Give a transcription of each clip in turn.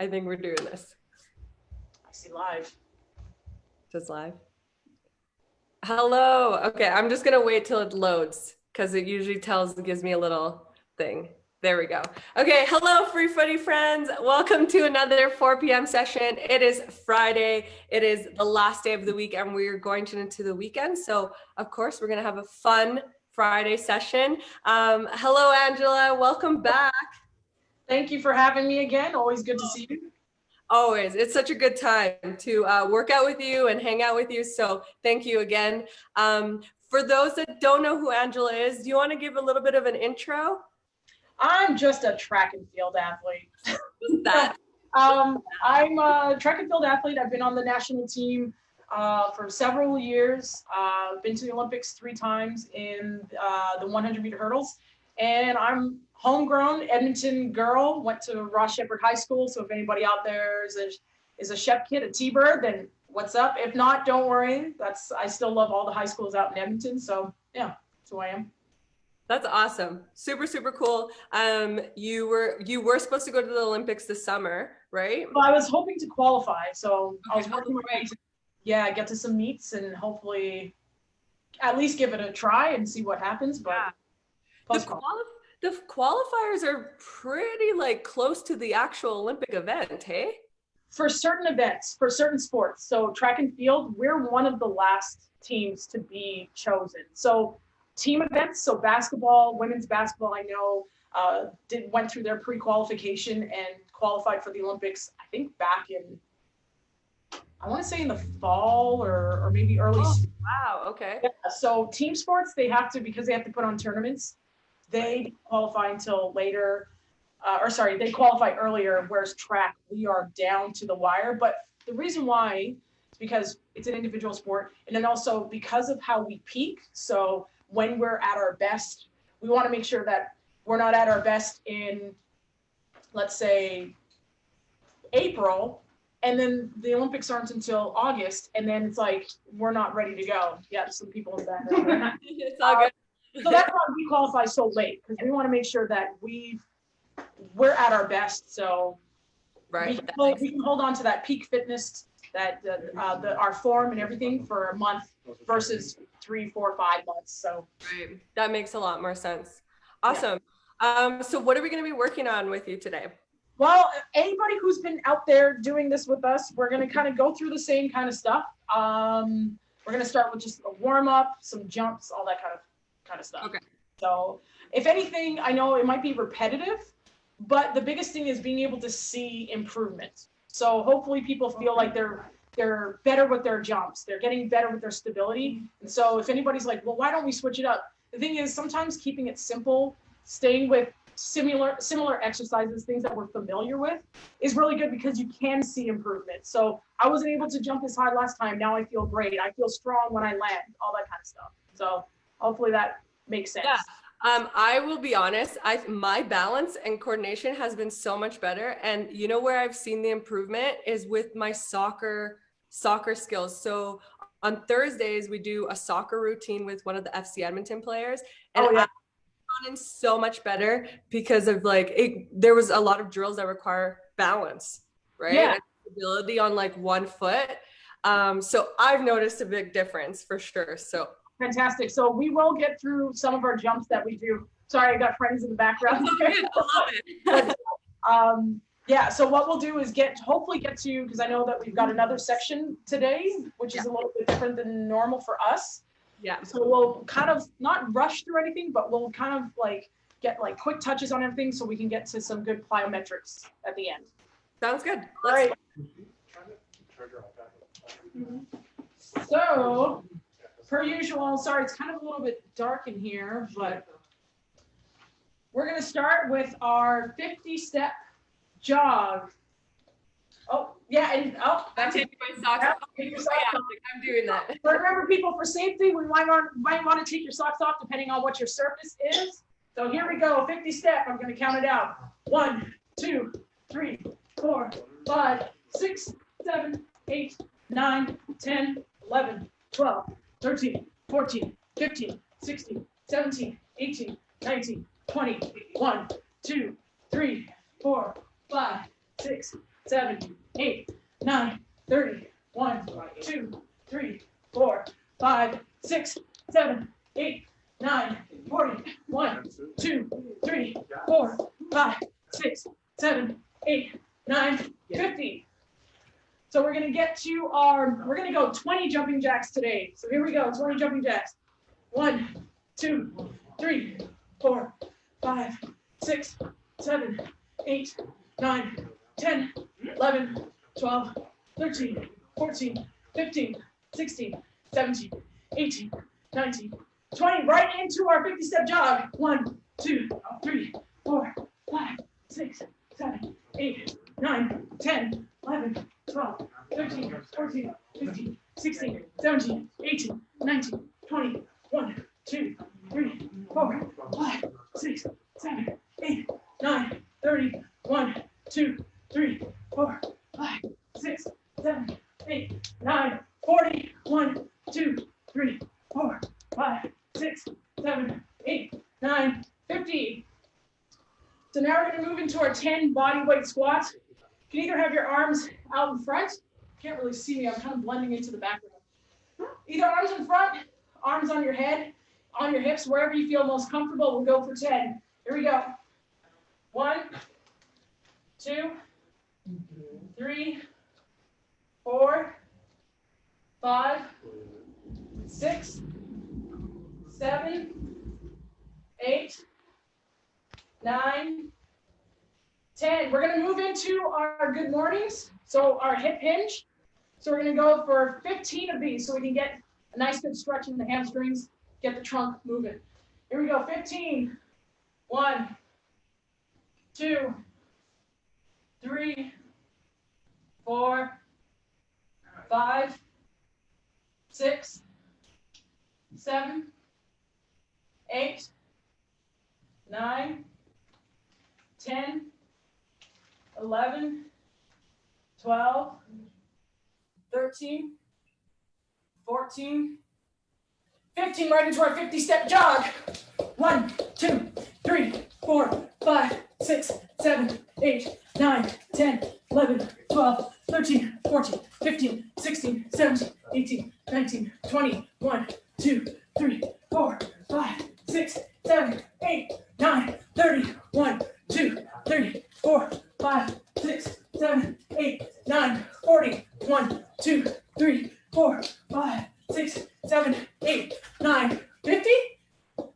I think we're doing this. I see live. Just live. Hello. Okay, I'm just gonna wait till it loads because it usually gives me a little thing. There we go. Okay, hello, free footy friends. Welcome to another 4 p.m. session. It is Friday. It is the last day of the week, and we're going into the weekend. So, of course, we're gonna have a fun Friday session. Hello, Angela. Welcome back. Thank you for having me again. Always good to see you. Always. It's such a good time to work out with you and hang out with you. So thank you again. For those that don't know who Angela is, do you want to give a little bit of an intro? I'm just a track and field athlete. Who's that? I'm a track and field athlete. I've been on the national team for several years. Been to the Olympics 3 times in the 100-meter hurdles. And I'm homegrown Edmonton girl, went to Ross Shepherd High School. So if anybody out there is a Shep kid, a T-bird, then what's up? If not, don't worry. I still love all the high schools out in Edmonton. So yeah, that's who I am. That's awesome. Super, super cool. You were supposed to go to the Olympics this summer, right? Well, I was hoping to qualify. So I was working my way to, get to some meets and hopefully at least give it a try and see what happens. But the qualifiers are pretty close to the actual Olympic event, hey? For certain events, for certain sports. So track and field, we're one of the last teams to be chosen. So team events, so basketball, women's basketball, I know went through their pre-qualification and qualified for the Olympics, I think back in, I want to say in the fall or maybe early. Oh, wow, okay. Yeah, so team sports, because they have to put on tournaments, they qualify until later, they qualify earlier, whereas track, we are down to the wire. But the reason why is because it's an individual sport, and then also because of how we peak. So when we're at our best, we want to make sure that we're not at our best in, let's say, April, and then the Olympics aren't until August, and then it's like, we're not ready to go. Yeah, some people in that. It's all good. So that's why we qualify so late, because we want to make sure that we're at our best. So right. we can hold on to that peak fitness, that our form and everything for a month versus 3, 4, 5 months. So right. That makes a lot more sense. Awesome. Yeah. So what are we going to be working on with you today? Well, anybody who's been out there doing this with us, we're going to kind of go through the same kind of stuff. We're going to start with just a warm up, some jumps, all that kind of stuff. Okay. So if anything, I know it might be repetitive, but the biggest thing is being able to see improvement. So hopefully people feel like they're better with their jumps. They're getting better with their stability. And so if anybody's like, well, why don't we switch it up? The thing is, sometimes keeping it simple, staying with similar exercises, things that we're familiar with, is really good because you can see improvement. So I wasn't able to jump as high last time. Now I feel great. I feel strong when I land, all that kind of stuff. So hopefully that makes sense. Yeah. I will be honest, my balance and coordination has been so much better. And you know where I've seen the improvement is with my soccer skills. So on Thursdays, we do a soccer routine with one of the FC Edmonton players. And I've gotten so much better because of there was a lot of drills that require balance, right? Yeah. And stability on one foot. So I've noticed a big difference for sure. So fantastic. So we will get through some of our jumps that we do. Sorry, I got friends in the background. I love it. Yeah, so what we'll do is hopefully get to, because I know that we've got another section today, which is a little bit different than normal for us. Yeah. So we'll kind of not rush through anything, but we'll kind of get quick touches on everything so we can get to some good plyometrics at the end. Sounds good. All right. So, per usual, sorry, it's kind of a little bit dark in here, but we're going to start with our 50-step jog. Oh, yeah, and I'm taking my socks off. I'm doing that. But remember, people, for safety, we might want to take your socks off depending on what your surface is. So here we go, 50-step. I'm going to count it out. 1, 2, 3, 4, 5, 6, 7, 8, 9, 10, 11, 12, 13, 14, 15, 16, 17, 18, 19, 20, 1, 2, 3, 4, 5, 6, 7, 8, 9, 30. 1, 2, 3, 4, 5, 6, 7, 8, 9, 40. 1, 2, 3, 4, 5, 6, 7, 8, 9, 50. So we're gonna we're gonna go 20 jumping jacks today. So here we go, 20 jumping jacks. 1, 2, 3, 4, 5, 6, 7, 8, 9, 10, 11, 12, 13, 14, 15, 16, 17, 18, 19, 20. Right into our 50-step jog. 1, 2, 3, 4, 5, 6, 7, 8, 9, 10, 11, 12, 13, 14, 15, 16, 17, 18, 19, 20. 1, 2, 3, 4, 5, 6, 7, 8, 9, 30. 1, 2, 3, 4, 5, 6, 7, 8, 9, 40. 1, 2, 3, 4, 5, 6, 7, 8, 9, 50. So now we're going to move into our 10 body weight squats. You can either have your arms out in front. You can't really see me. I'm kind of blending into the background. Either arms in front, arms on your head, on your hips, wherever you feel most comfortable. We'll go for 10. Here we go. 1, 2, 3, 4, 5, 6, 7, 8, 9, 10. We're going to move into our good mornings. So our hip hinge. So we're going to go for 15 of these so we can get a nice good stretch in the hamstrings, get the trunk moving. Here we go. 15. 1, 2, 3, 4, 5, 6, 7, 8, 9, 10, 11, 12, 13, 14, 15, right into our 50-step jog. 1, 2, 3, 4, 5, 6, 7, 8, 9, 10, 11, 12, 13, 14, 15, 16, 17, 18, 19, 20, 1, 2, 3, 4, 5, 6, 7, 8, 9, 30, 1, 2, 3, 4, 5, 6, 7, 8, 9, 40, 1, 2, 3, 4, 5, 6, 7, 8, 9, 50?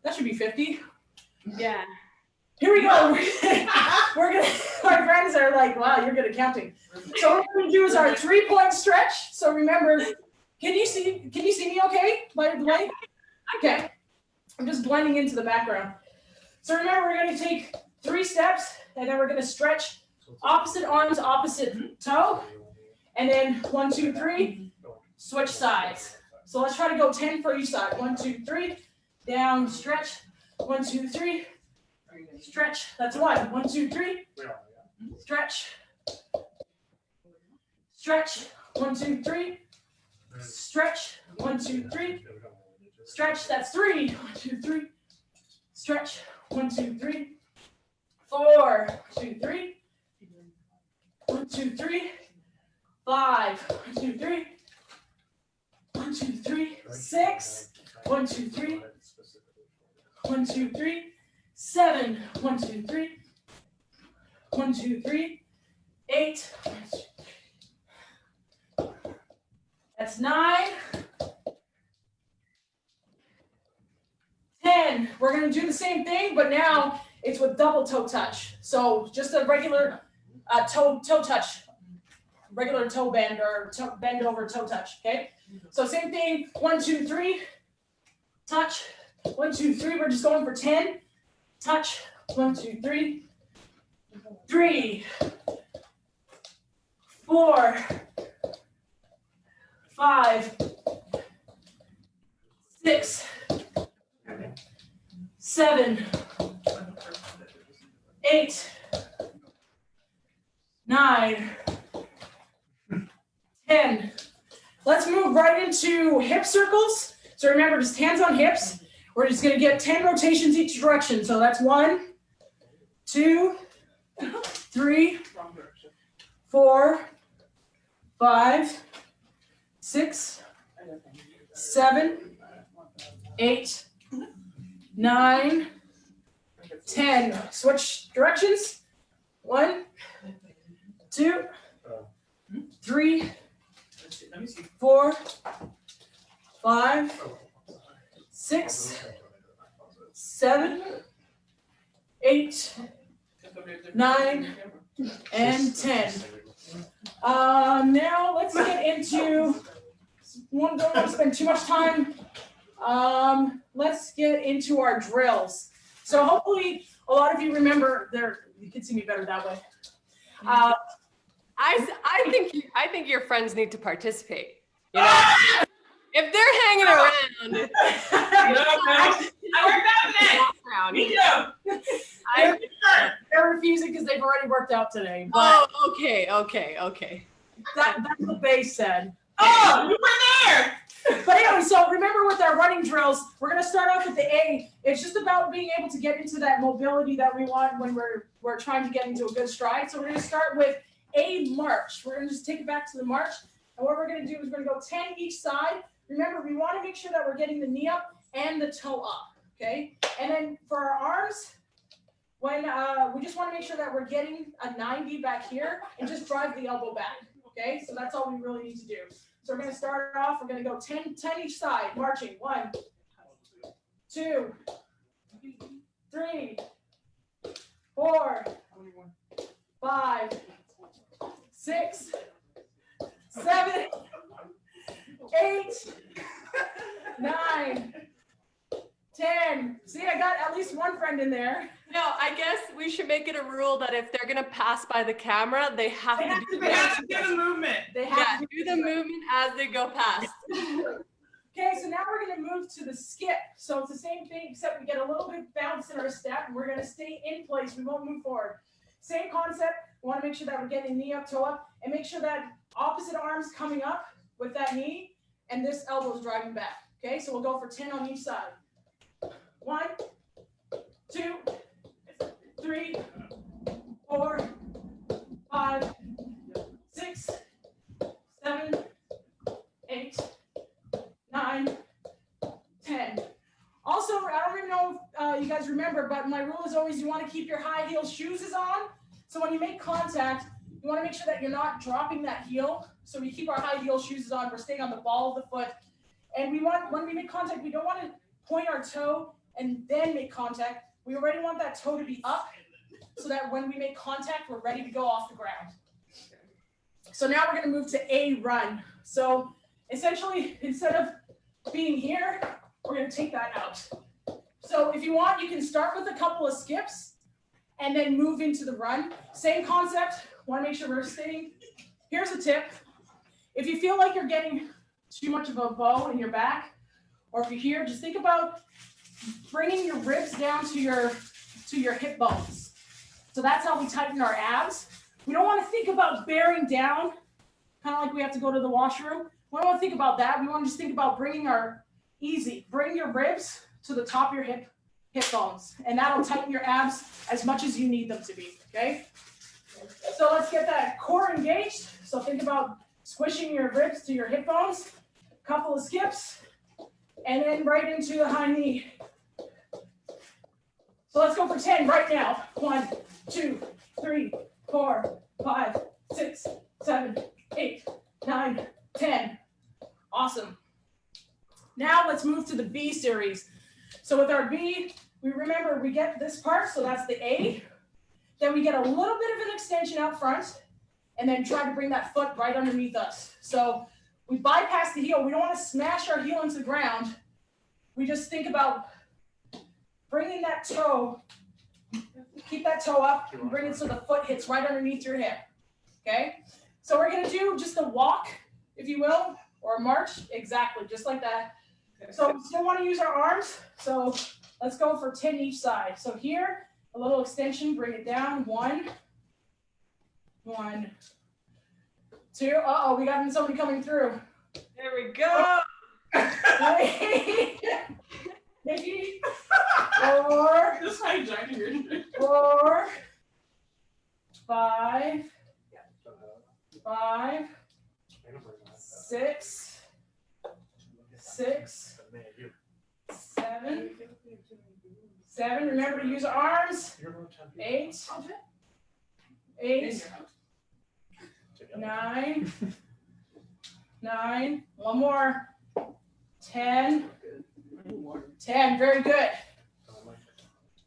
That should be 50. Yeah. Here we go. We're gonna, my friends are like, wow, you're good at counting. So what we're gonna do is our 3-point stretch. So remember, can you see me okay, by the way? Okay. I'm just blending into the background. So remember, we're gonna take 3 steps and then we're gonna stretch opposite arms, opposite toe. And then 1, 2, 3, switch sides. So let's try to go 10 for each side. 1, 2, 3, down, stretch. 1, 2, 3, stretch. That's 1. 1, 2, 3, stretch. Stretch. 1, 2, 3, stretch. 1, 2, 3, stretch. That's 3. 1, 2, 3, stretch. 1, 2, 3, 4, 2, 3, 1, 2, 3, 5, 1, 2, 3, 1, 2, 3, 6, 1, 2, 3, 1, 2, 3, 7, 1, 2, 3, 1, 2, 3, 8, 1, 2, 3. That's 9, 10. We're going to do the same thing, but now it's with double toe touch. So just a regular toe touch, regular toe bend or bend over toe touch, okay? So same thing, 1, 2, 3, touch, 1, 2, 3, we're just going for 10, touch, 1, 2, 3, 3, 4, 5, 6, 7, 8, 9, 10. Let's move right into hip circles. So remember, just hands on hips. We're just going to get 10 rotations each direction. So that's 1, 2, 3, 4, 5, 6, 7, 8, 9, 10. Switch directions. 1, 2, 3, 4, 5, 6, 7, 8, 9, and 10. Now let's get into, don't want to spend too much time. Let's get into our drills. So hopefully a lot of you remember you can see me better that way. I think your friends need to participate. You know? If they're hanging around, they're refusing because they've already worked out today. But okay. That's what they said. Oh, you were there. But anyway, so remember with our running drills, we're going to start off with the A. It's just about being able to get into that mobility that we want when we're trying to get into a good stride. So we're going to start with a march. We're going to just take it back to the march. And what we're going to do is we're going to go 10 each side. Remember, we want to make sure that we're getting the knee up and the toe up, okay? And then for our arms, when we just want to make sure that we're getting a 90 back here and just drive the elbow back, okay? So that's all we really need to do. So we're going to start off. We're going to go 10 each side, marching. 1, 2, 3, 4, 5, 6, 7, 8, 9, 10. See, I got at least one friend in there. No, I guess we should make it a rule that if they're gonna pass by the camera, they have to do the movement. They have to do the movement as they go past. Okay, so now we're going to move to the skip. So it's the same thing, except we get a little bit bounce in our step, and we're going to stay in place. We won't move forward. Same concept. We want to make sure that we're getting knee up, toe up, and make sure that opposite arm's coming up with that knee, and this elbow is driving back. Okay, so we'll go for 10 on each side. 1, 2, 3, 4, 5, 6, 7, 8, 9, 10. Also, I don't even know if you guys remember, but my rule is always you want to keep your high heel shoes on. So when you make contact, you want to make sure that you're not dropping that heel. So we keep our high heel shoes on. We're staying on the ball of the foot. And we want, when we make contact, we don't want to point our toe and then make contact. We already want that toe to be up so that when we make contact, we're ready to go off the ground. So now we're going to move to a run. So essentially, instead of being here, we're going to take that out. So if you want, you can start with a couple of skips and then move into the run. Same concept. Want to make sure we're staying. Here's a tip. If you feel like you're getting too much of a bow in your back, or if you're here, just think about bringing your ribs down to your hip bones. So that's how we tighten our abs. We don't want to think about bearing down, kind of like we have to go to the washroom. We don't want to think about that. We want to just think about bring your ribs to the top of your hip bones, and that'll tighten your abs as much as you need them to be, okay? So let's get that core engaged. So think about squishing your ribs to your hip bones, couple of skips, and then right into the high knee. So let's go for 10 right now. 1, 2, 3, 4, 5, 6, 7, 8, 9, 10. Awesome. Now let's move to the B series. So with our B, we remember we get this part, so that's the A. Then we get a little bit of an extension out front, and then try to bring that foot right underneath us. So we bypass the heel. We don't want to smash our heel into the ground. We just think about bringing that toe, keep that toe up, and bring it so the foot hits right underneath your hip, okay? So we're gonna do just a walk, if you will, or a march, exactly, just like that. So we still wanna use our arms, so let's go for 10 each side. So here, a little extension, bring it down, 1, 2, uh-oh, we got somebody coming through. There we go. 3, Nikki, 4, 4, 5, 5, 6, 6, 7. 7. Remember to use arms. 8, 8, 9, 9. One more. 10. 10. Very good.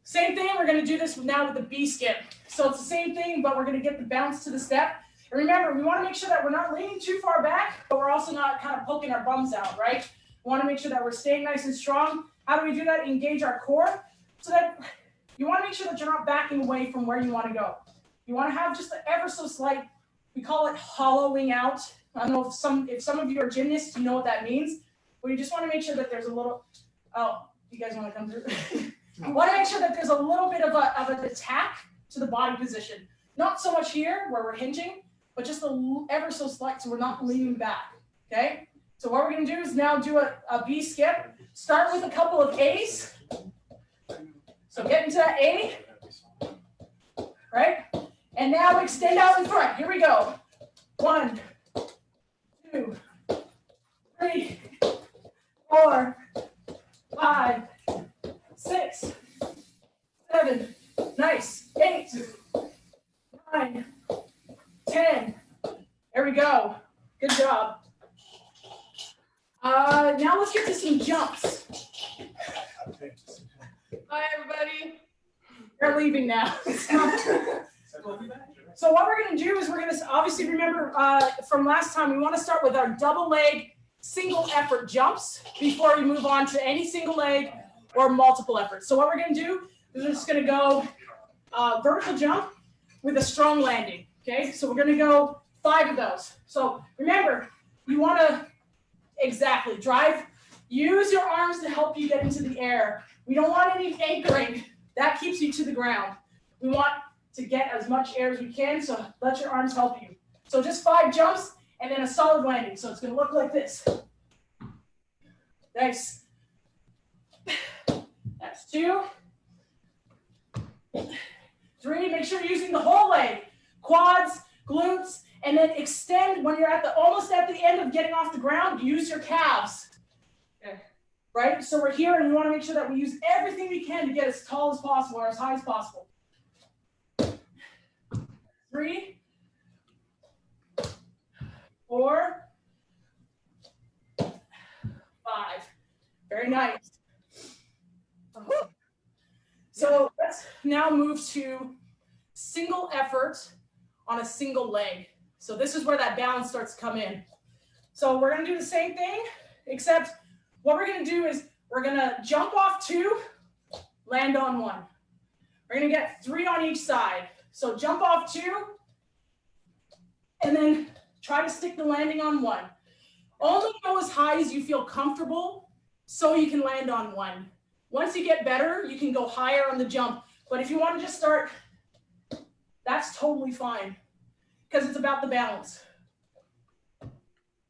Same thing. We're going to do this now with the B skip. So it's the same thing, but we're going to get the bounce to the step. And remember, we want to make sure that we're not leaning too far back, but we're also not kind of poking our bums out, right? We want to make sure that we're staying nice and strong. How do we do that? Engage our core so that you want to make sure that you're not backing away from where you want to go. You want to have just an ever so slight, we call it hollowing out. I don't know if some of you are gymnasts, you know what that means. But you just want to make sure that there's a little, oh, you guys want to come through? You want to make sure that there's a little bit of an attack to the body position. Not so much here where we're hinging, but just ever so slight so we're not leaning back, okay? So what we're going to do is now do a B skip. Start with a couple of A's. So get into that A, right? And now extend out in front. Here we go. 1, 2, 3, 4, 5, 6, 7, nice, 8, 9, 10. There we go. Good job. Now let's get to some jumps. Bye, everybody. They're leaving now. So what we're going to do is we're going to obviously remember from last time, we want to start with our double leg single effort jumps before we move on to any single leg or multiple efforts. So what we're going to do is we're just going to go vertical jump with a strong landing. Okay, so we're going to go 5 of those. So remember, you want to use your arms to help you get into the air. We don't want any anchoring. That keeps you to the ground. We want to get as much air as we can, so let your arms help you. So just 5 jumps and then a solid landing. So it's going to look like this. Nice. That's 2. 3, make sure you're using the whole leg. Quads, glutes, and then extend when you're almost at the end of getting off the ground, use your calves. Okay. Right? So we're here and we want to make sure that we use everything we can to get as tall as possible or as high as possible. 3, 4, 5. Very nice. So let's now move to single effort on a single leg. So this is where that balance starts to come in. So we're going to do the same thing, except what we're going to do is we're going to jump off 2, land on 1. We're going to get 3 on each side. So jump off 2, and then try to stick the landing on 1. Only go as high as you feel comfortable so you can land on 1. Once you get better, you can go higher on the jump. But if you want to just start, that's totally fine because it's about the balance.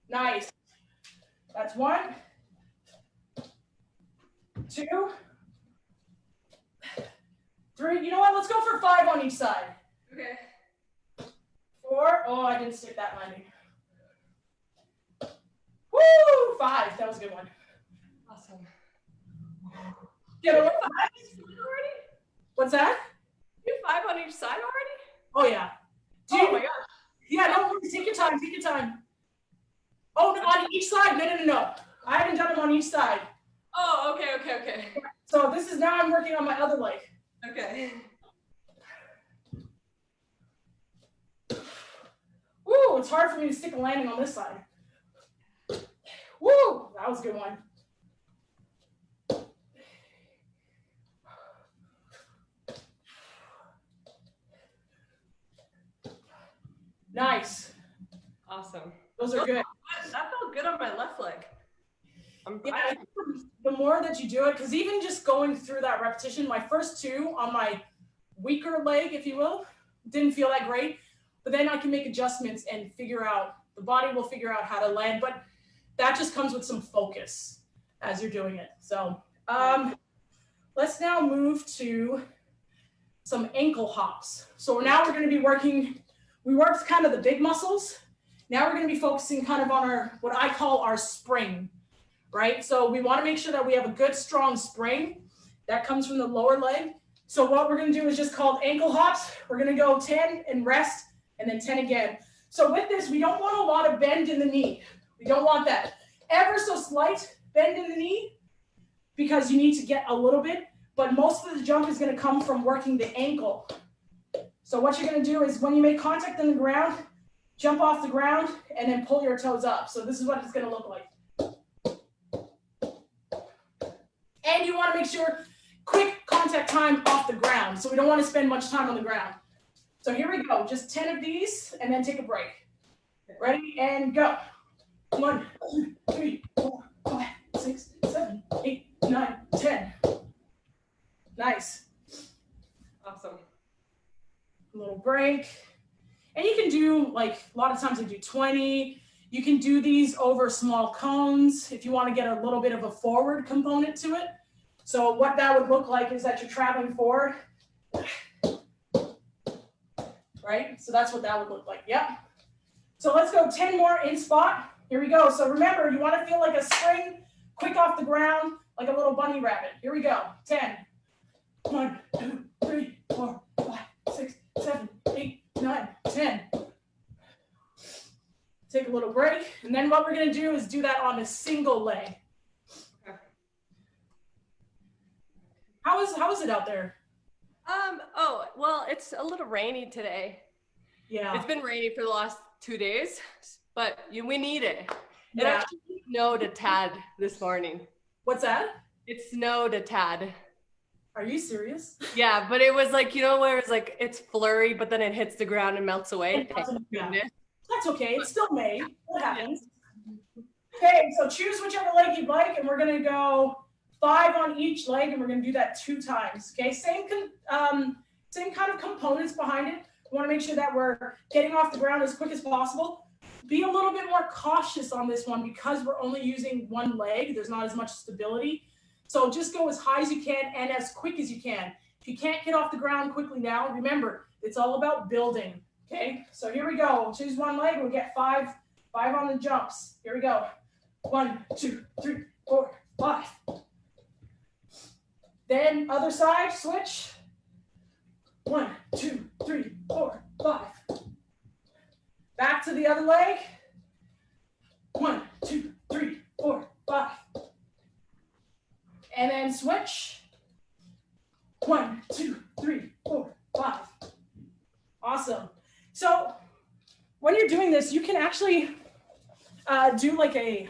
Nice. That's 1, 2, 3. You know what? Let's go for 5 on each side. Okay. 4. Oh, I didn't stick that landing. Woo! 5. That was a good one. Awesome. Get over 5. Already? What's that? You 5 on each side already? Oh, yeah. Oh my gosh. Yeah, don't worry. Take your time. Take your time. Oh, no, on each side? No. I haven't done them on each side. Oh, okay. So this is now I'm working on my other leg. Okay. Woo, it's hard for me to stick a landing on this side. Woo, that was a good one. Nice. Awesome. Those are good. That felt good on my left leg. Yeah, the more that you do it, because even just going through that repetition, my first 2 on my weaker leg, if you will, didn't feel that great. But then I can make adjustments and the body will figure out how to land. But that just comes with some focus as you're doing it. So let's now move to some ankle hops. So now we're going to be working, we worked kind of the big muscles, Now we're going to be focusing kind of on our, what I call our spring, right? So we want to make sure that we have a good, strong spring that comes from the lower leg. So what we're going to do is just called ankle hops. We're going to go 10 and rest, and then 10 again. So with this, we don't want a lot of bend in the knee. We don't want that. Ever so slight bend in the knee, because you need to get a little bit, but most of the jump is going to come from working the ankle. So what you're going to do is when you make contact on the ground, jump off the ground and then pull your toes up. So this is what it's going to look like. And you want to make sure quick contact time off the ground. So we don't want to spend much time on the ground. So here we go. Just 10 of these and then take a break. Ready and go. 1, 2, 3, 4, 5, 6, 7, 8, 9, 10. Nice. Awesome. A little break. And you can do, like, a lot of times I do 20. You can do these over small cones if you want to get a little bit of a forward component to it. So what that would look like is that you're traveling forward. Right? So that's what that would look like. Yep. So let's go 10 more in spot. Here we go. So remember, you want to feel like a spring, quick off the ground, like a little bunny rabbit. Here we go. 10. 1, 2, 3, 4, 5, 6, 7, 8, 9, 10. Take a little break. And then what we're going to do is do that on a single leg. Okay. How is it out there? Oh, well, it's a little rainy today. Yeah. It's been rainy for the last 2 days, but we need it. It Yeah. actually snowed a tad this morning. What's that? It snowed a tad. Are you serious? Yeah, but it was like, you know, where it's like, it's flurry, but then it hits the ground and melts away. Yeah. That's okay. It's still May. What happens? Okay, so choose whichever leg you'd like, and we're going to go 5 on each leg, and we're going to do that 2 times. Okay, same kind of components behind it. We want to make sure that we're getting off the ground as quick as possible. Be a little bit more cautious on this one because we're only using one leg. There's not as much stability. So just go as high as you can and as quick as you can. If you can't get off the ground quickly now, remember, it's all about building. Okay, so here we go. We'll choose one leg. We'll get 5 on the jumps. Here we go. 1, 2, 3, 4, 5. Then other side, switch. 1, 2, 3, 4, 5. Back to the other leg. 1, 2, 3, 4, 5. And then switch. 1, 2, 3, 4, 5. Awesome. So when you're doing this, you can actually do like a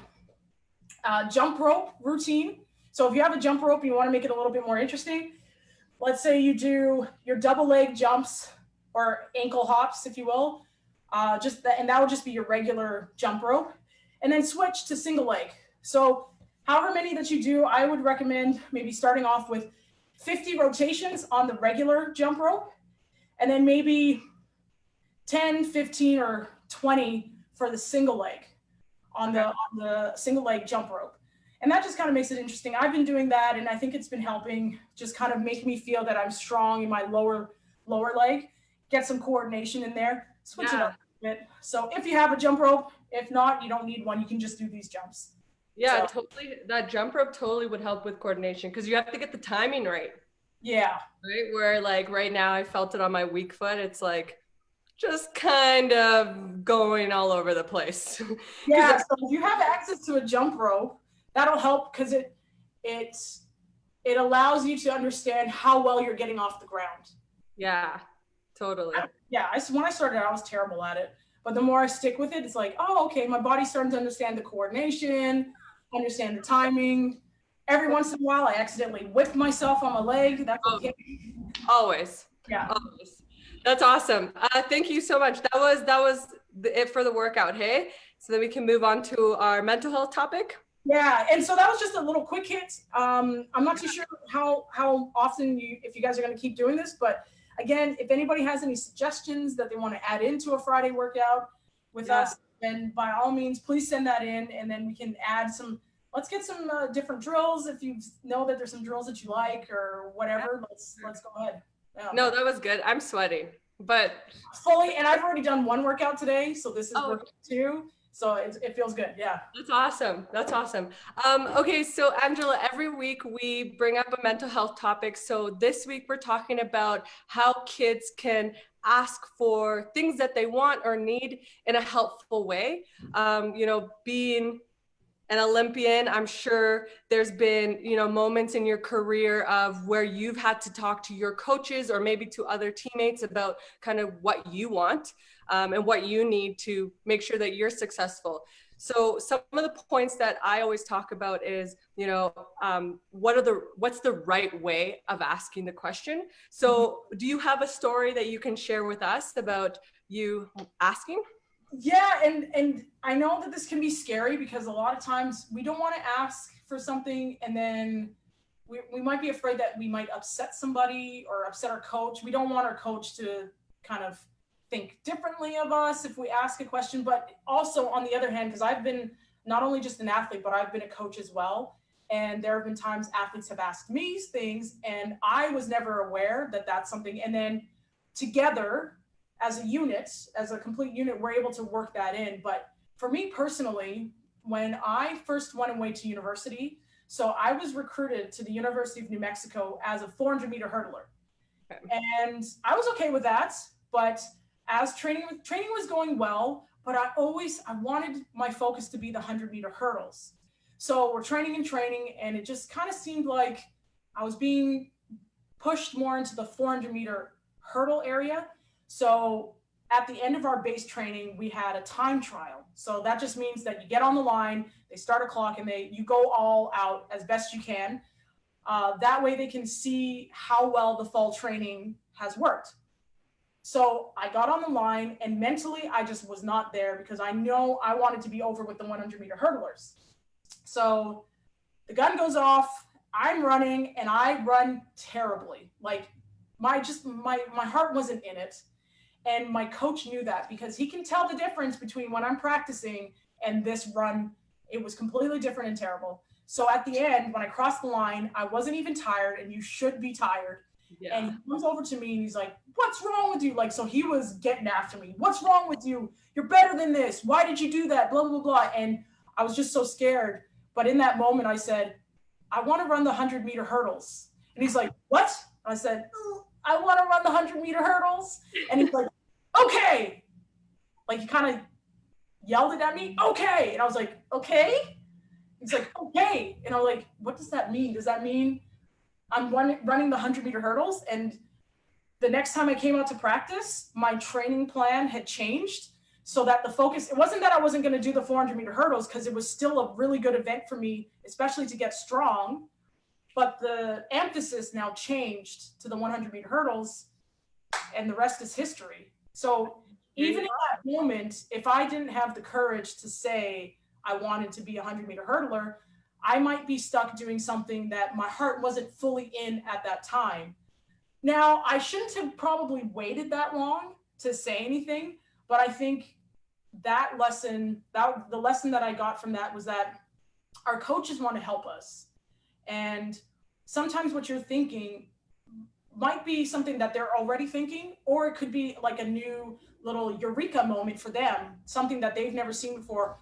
jump rope routine. So if you have a jump rope and you want to make it a little bit more interesting, let's say you do your double leg jumps or ankle hops, if you will, and that would just be your regular jump rope, and then switch to single leg. So however many that you do, I would recommend maybe starting off with 50 rotations on the regular jump rope, and then maybe 10, 15, or 20 for the single leg on the single leg jump rope. And that just kind of makes it interesting. I've been doing that, and I think it's been helping just kind of make me feel that I'm strong in my lower leg, get some coordination in there, switch it up a bit. So if you have a jump rope, if not, you don't need one. You can just do these jumps. Yeah, so, totally. That jump rope totally would help with coordination because you have to get the timing right. Yeah. Right? Where like right now I felt it on my weak foot. It's like just kind of going all over the place. Yeah, so if you have access to a jump rope, that'll help because it allows you to understand how well you're getting off the ground. Yeah, totally. When I started, I was terrible at it. But the more I stick with it, it's like, oh, okay, my body's starting to understand the coordination, understand the timing. Every once in a while, I accidentally whip myself on my leg. That's okay. Always. Yeah. Always. That's awesome. Thank you so much. That was it for the workout, hey? So then we can move on to our mental health topic. Yeah, and so that was just a little quick hit. I'm not too sure how often if you guys are going to keep doing this, but again, if anybody has any suggestions that they want to add into a Friday workout with us, then by all means, please send that in, and then we can add some. Let's get some different drills. If you know that there's some drills that you like or whatever, let's go ahead. Yeah. No, that was good. I'm sweating. but fully, and I've already done one workout today, so this is working too. So it feels good. Yeah. That's awesome. That's awesome. Okay, so Angela, every week we bring up a mental health topic. So this week we're talking about how kids can ask for things that they want or need in a helpful way. You know, being an Olympian, I'm sure there's been, you know, moments in your career of where you've had to talk to your coaches or maybe to other teammates about kind of what you want and what you need to make sure that you're successful. So some of the points that I always talk about is, you know, what's the right way of asking the question? So do you have a story that you can share with us about you asking? Yeah, and I know that this can be scary because a lot of times we don't want to ask for something and then we might be afraid that we might upset somebody or upset our coach. We don't want our coach to kind of think differently of us if we ask a question. But also on the other hand, because I've been not only just an athlete, but I've been a coach as well. And there have been times athletes have asked me things and I was never aware that that's something. And then together, as a unit, as a complete unit, we're able to work that in. But for me personally, when I first went away to university, so I was recruited to the University of New Mexico as a 400-meter hurdler. Okay. And I was okay with that, but as training was going well, but I wanted my focus to be the 100-meter hurdles. So we're training, and it just kind of seemed like I was being pushed more into the 400-meter hurdle area. So at the end of our base training, we had a time trial. So that just means that you get on the line, they start a clock, and you go all out as best you can. That way they can see how well the fall training has worked. So I got on the line, and mentally I just was not there because I know I wanted to be over with the 100-meter hurdlers. So the gun goes off, I'm running, and I run terribly. Like my heart wasn't in it. And my coach knew that because he can tell the difference between when I'm practicing and this run. It was completely different and terrible. So at the end, when I crossed the line, I wasn't even tired, and you should be tired. Yeah. And he comes over to me and he's like, "What's wrong with you?" Like, so he was getting after me. "What's wrong with you? You're better than this. Why did you do that? Blah, blah, blah." And I was just so scared. But in that moment, I said, "I want to run the 100-meter hurdles." And he's like, "What?" I said, "I want to run the 100-meter hurdles." And he's like, "Okay." Like, he kind of yelled it at me, "Okay." And I was like, "Okay?" He's like, "Okay." And I'm like, what does that mean? Does that mean I'm running the 100-meter hurdles? And the next time I came out to practice, my training plan had changed so that the focus, it wasn't that I wasn't going to do the 400-meter hurdles because it was still a really good event for me, especially to get strong. But the emphasis now changed to the 100-meter hurdles, and the rest is history. So even in that moment, if I didn't have the courage to say I wanted to be a 100-meter hurdler, I might be stuck doing something that my heart wasn't fully in at that time. Now, I shouldn't have probably waited that long to say anything, but I think the lesson that I got from that was that our coaches want to help us. And sometimes what you're thinking might be something that they're already thinking, or it could be like a new little eureka moment for them, something that they've never seen before.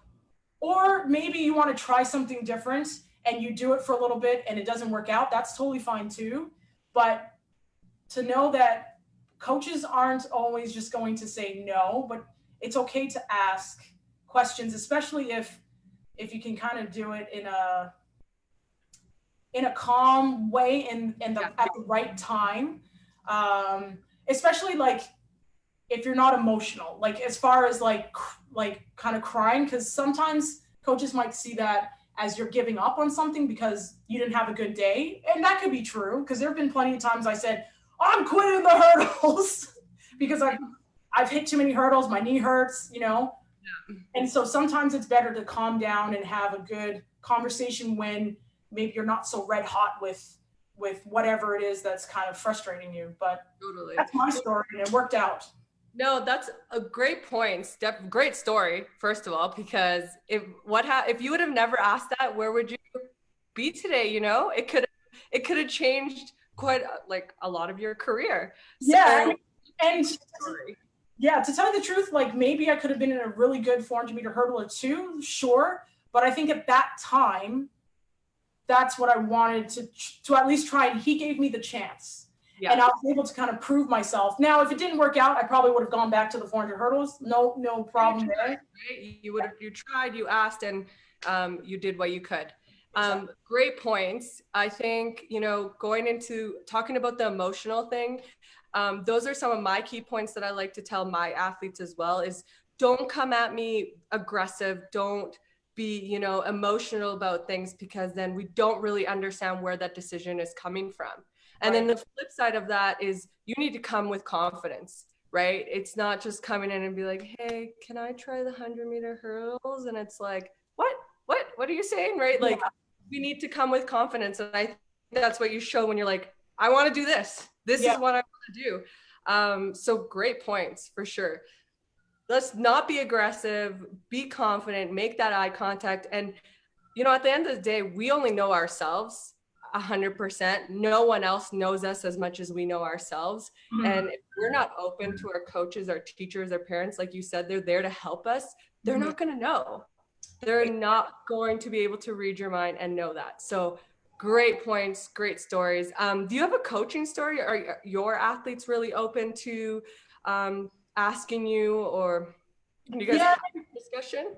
Or maybe you want to try something different and you do it for a little bit and it doesn't work out. That's totally fine too. But to know that coaches aren't always just going to say no, but it's okay to ask questions, especially if you can kind of do it in a calm way and at the right time. Especially like if you're not emotional, like as far as like kind of crying, because sometimes coaches might see that as you're giving up on something because you didn't have a good day. And that could be true, because there have been plenty of times I said, "I'm quitting the hurdles," because I've hit too many hurdles, my knee hurts, you know? Yeah. And so sometimes it's better to calm down and have a good conversation when maybe you're not so red hot with whatever it is that's kind of frustrating you. But totally, that's my story, and it worked out. No, that's a great point. Great story, first of all, because if you would have never asked that, where would you be today? You know, it could have changed quite like a lot of your career. So, yeah, And yeah, to tell you the truth, like maybe I could have been in a really good 400-meter hurdle or two, sure. But I think at that time, that's what I wanted to at least try. And he gave me the chance. Yeah. And I was able to kind of prove myself. Now, if it didn't work out, I probably would have gone back to the 400 hurdles. No problem there. Right? You tried, you asked, and you did what you could. Great points. I think, going into talking about the emotional thing, those are some of my key points that I like to tell my athletes as well is don't come at me aggressive. Don't be, emotional about things, because then we don't really understand where that decision is coming from. And then the flip side of that is you need to come with confidence, right? It's not just coming in and be like, hey, can I try the 100-meter hurdles? And it's like, what are you saying? Right? Like, we need to come with confidence. And I think that's what you show when you're like, I want to do this. This is what I want to do. So great points for sure. Let's not be aggressive, be confident, make that eye contact. And, at the end of the day, we only know ourselves 100%. No one else knows us as much as we know ourselves. Mm-hmm. And if we're not open to our coaches, our teachers, our parents, like you said, they're there to help us. They're not going to know. They're not going to be able to read your mind and know that. So great points, great stories. Do you have a coaching story? Are your athletes really open to asking you, or you guys have a discussion?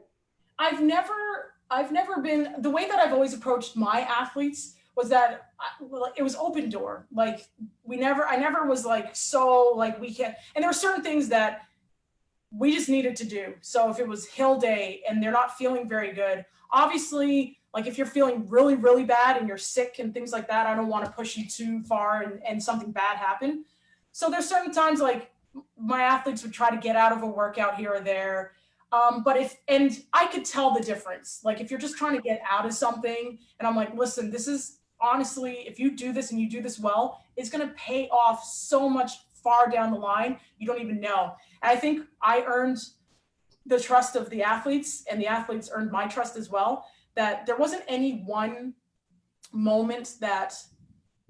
I've never been, the way that I've always approached my athletes was that it was open door. Like I never was like, so like we can't, and there were certain things that we just needed to do. So if it was hill day and they're not feeling very good, obviously, like if you're feeling really, really bad and you're sick and things like that, I don't want to push you too far and something bad happen. So there's certain times like my athletes would try to get out of a workout here or there. And I could tell the difference. Like if you're just trying to get out of something and I'm like, listen, this is honestly, if you do this and you do this well, it's going to pay off so much far down the line. You don't even know. And I think I earned the trust of the athletes, and the athletes earned my trust as well, that there wasn't any one moment that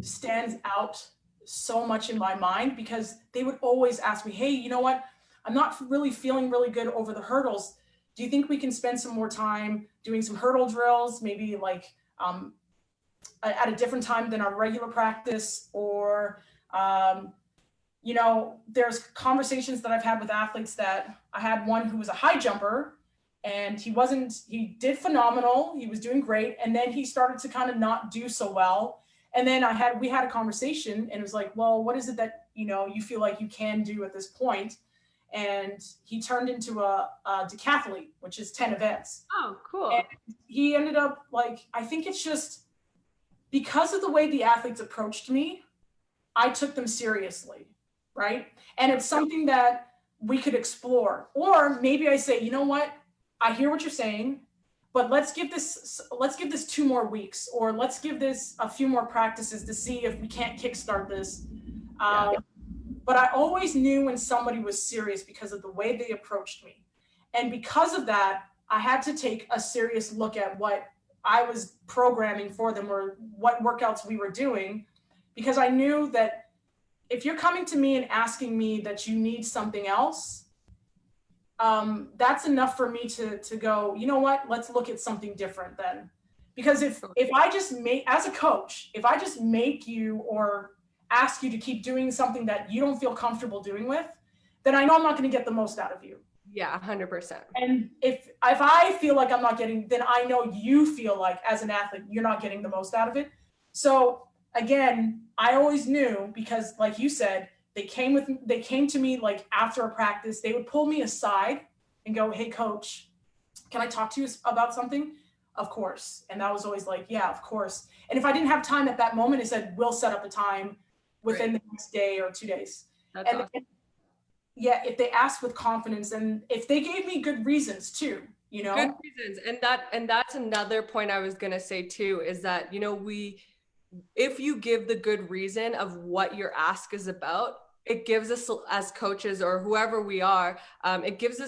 stands out so much in my mind, because they would always ask me, hey, you know what? I'm not really feeling really good over the hurdles. Do you think we can spend some more time doing some hurdle drills, maybe like at a different time than our regular practice? Or, there's conversations that I've had with athletes that I had one who was a high jumper, and he did phenomenal. He was doing great. And then he started to kind of not do so well. And then we had a conversation, and it was like, well, what is it that, you feel like you can do at this point? And he turned into a decathlete, which is 10 events. Oh, cool. And he ended up I think it's just because of the way the athletes approached me, I took them seriously, right? And it's something that we could explore. Or maybe I say, you know what? I hear what you're saying, but let's give this 2 more weeks, or let's give this a few more practices to see if we can't kickstart this. But I always knew when somebody was serious because of the way they approached me. And because of that, I had to take a serious look at what I was programming for them, or what workouts we were doing, because I knew that if you're coming to me and asking me that you need something else, that's enough for me to go, you know what, let's look at something different then. Because if I just as a coach, if I just make you or ask you to keep doing something that you don't feel comfortable doing with, then I know I'm not going to get the most out of you. Yeah, 100%. And if I feel like I'm not getting, then I know you feel like as an athlete, you're not getting the most out of it. So again, I always knew, because like you said, they came to me like after a practice, they would pull me aside and go, hey coach, can I talk to you about something? Of course. And that was always like, yeah, of course. And if I didn't have time at that moment, I said, we'll set up a time within the next day or 2 days. That's and awesome. If they asked with confidence, and if they gave me good reasons too, good reasons. And that's another point I was going to say too, is that, if you give the good reason of what your ask is about, it gives us as coaches or whoever we are, it gives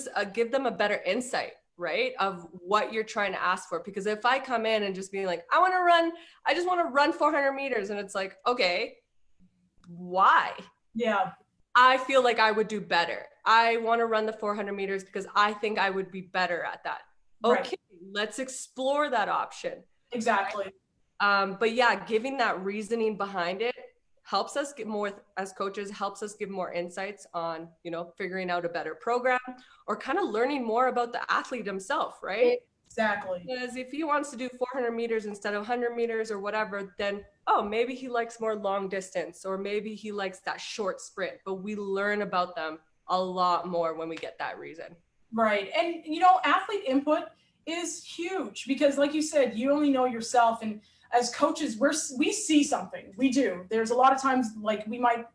them a better insight, right, of what you're trying to ask for. Because if I come in and just being like, I just want to run 400 meters. And it's like, okay, why? Yeah. I feel like I would do better. I want to run the 400 meters because I think I would be better at that. Okay, Right. let's explore that option. Exactly. But yeah, giving that reasoning behind it helps us get more, as coaches, helps us give more insights on, you know, figuring out a better program or kind of learning more about the athlete himself, right? Exactly. Because if he wants to do 400 meters instead of 100 meters or whatever, then, oh, maybe he likes more long distance or maybe he likes that short sprint. But we learn about them a lot more when we get that reason. Right. And, you know, athlete input is huge because, like you said, you only know yourself. And as coaches, we see something. We do. There's a lot of times, like we might,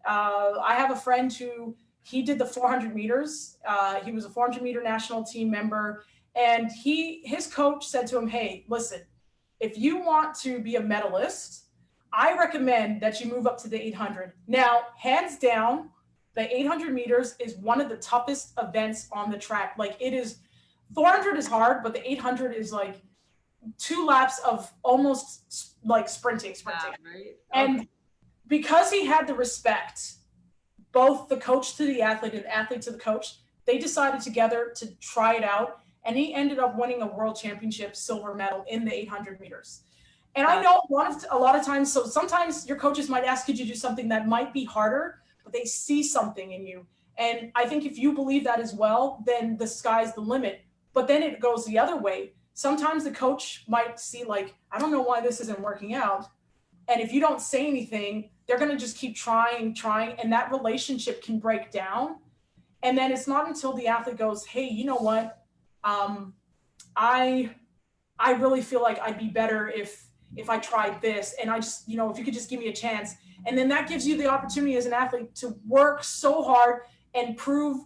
I have a friend who he did the 400 meters. He was a 400 meter national team member. And his coach said to him, hey, listen, if you want to be a medalist, I recommend that you move up to the 800. Now, hands down, the 800 meters is one of the toughest events on the track. Like it is, 400 is hard, but the 800 is like 2 laps of almost like sprinting. Yeah, right? And because he had the respect, both the coach to the athlete and the athlete to the coach, they decided together to try it out. And he ended up winning a world championship silver medal in the 800 meters. And I know a lot of times, so sometimes your coaches might ask you to do something that might be harder, but they see something in you. And I think if you believe that as well, then the sky's the limit. But then it goes the other way. Sometimes the coach might see like, I don't know why this isn't working out. And if you don't say anything, they're going to just keep trying. And that relationship can break down. And then it's not until the athlete goes, hey, you know what? I really feel like I'd be better if I tried this. And I just, you know, if you could just give me a chance. And then that gives you the opportunity as an athlete to work so hard and prove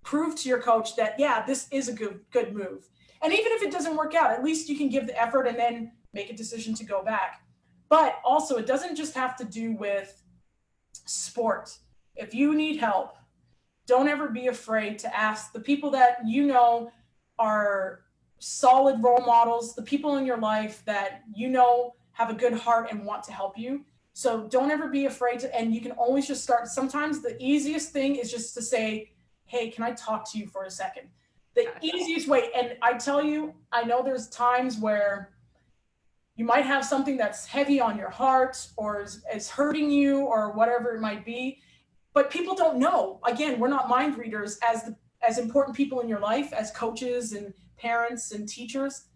to your coach that, yeah, this is a good move. And even if it doesn't work out, at least you can give the effort and then make a decision to go back. But also, it doesn't just have to do with sport. If you need help, don't ever be afraid to ask the people that you know are solid role models, the people in your life that you know have a good heart and want to help you. So don't ever be afraid to, and you can always just start. Sometimes the easiest thing is just to say, hey, can I talk to you for a second? The easiest way. And I tell you, I know there's times where you might have something that's heavy on your heart or is hurting you or whatever it might be, but people don't know. Again, we're not mind readers as important people in your life, as coaches and parents and teachers.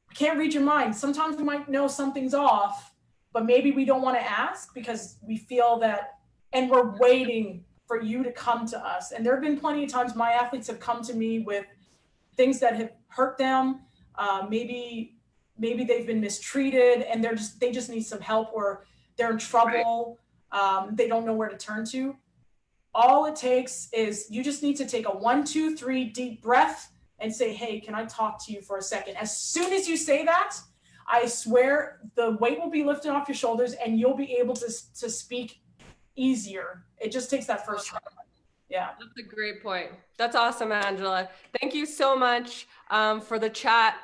We can't read your mind. Sometimes we might know something's off, but maybe we don't want to ask because we feel that, and we're waiting for you to come to us. And there have been plenty of times my athletes have come to me with things that have hurt them. Maybe they've been mistreated and they just need some help, or they're in trouble. They don't know where to turn to. All it takes is you just need to take a 1, 2, 3 deep breath and say, hey, can I talk to you for a second? As soon as you say that, I swear the weight will be lifted off your shoulders and you'll be able to speak easier. It just takes that first try. Yeah. That's a great point. That's awesome, Angela. Thank you so much for the chat.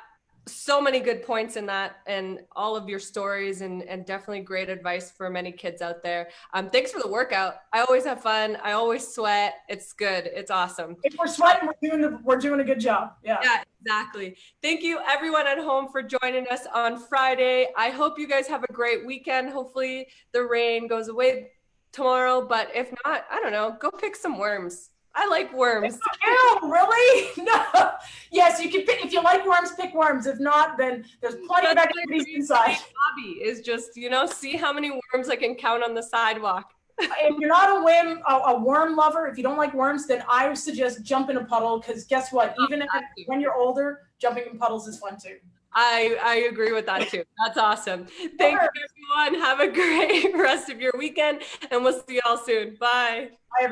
So many good points in that and all of your stories and definitely great advice for many kids out there. Thanks for the workout. I always have fun. I always sweat. It's good. It's awesome. If we're sweating, we're doing a good job. Yeah. Yeah, exactly. Thank you everyone at home for joining us on Friday. I hope you guys have a great weekend. Hopefully the rain goes away tomorrow, but if not, I don't know, go pick some worms. I like worms. Ew, really? No. Yes, you can pick, if you like worms, pick worms. If not, then there's plenty of activities inside. Hobby is just, you know, see how many worms I can count on the sidewalk. If you're not a worm lover, if you don't like worms, then I would suggest jump in a puddle, because guess what? Even when you're older, jumping in puddles is fun too. I agree with that too. That's awesome. Thank you everyone. Have a great rest of your weekend and we'll see y'all soon. Bye. Bye.